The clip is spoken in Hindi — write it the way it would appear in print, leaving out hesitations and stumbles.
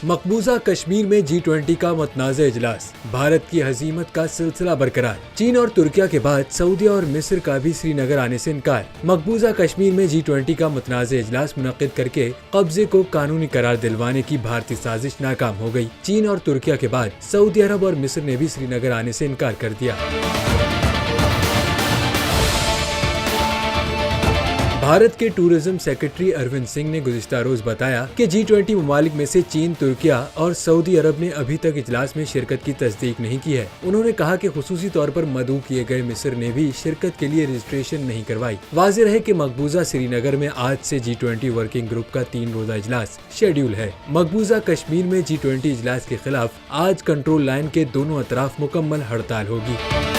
मकबूजा कश्मीर में G20 का मतनाज़े इजलास, भारत की हज़ीमत का सिलसिला बरकरार। चीन और तुर्किया के बाद सऊदी और मिस्र का भी श्रीनगर आने से इनकार। मकबूजा कश्मीर में G20 का मतनाज़े इजलास मुनक़्क़िद करके कब्जे को कानूनी करार दिलवाने की भारतीय साजिश नाकाम हो गई। चीन और तुर्किया के बाद सऊदी अरब और मिस्र ने भी श्रीनगर आने से इनकार कर दिया। भारत के टूरिज्म सेक्रेटरी अरविंद सिंह ने गुज़िश्ता रोज बताया कि G20 ममालिक में से चीन, तुर्किया और सऊदी अरब ने अभी तक इजलास में शिरकत की तस्दीक नहीं की है। उन्होंने कहा कि खुसूसी तौर पर मदऊ किए गए मिस्र ने भी शिरकत के लिए रजिस्ट्रेशन नहीं करवाई। वाज़ेह है कि मकबूजा श्रीनगर में आज से G20 वर्किंग ग्रुप का 3 रोज़ा इजलास शेड्यूल है। मकबूजा कश्मीर में G20 इजलास के खिलाफ आज कंट्रोल लाइन के दोनों अतराफ मुकम्मल हड़ताल होगी।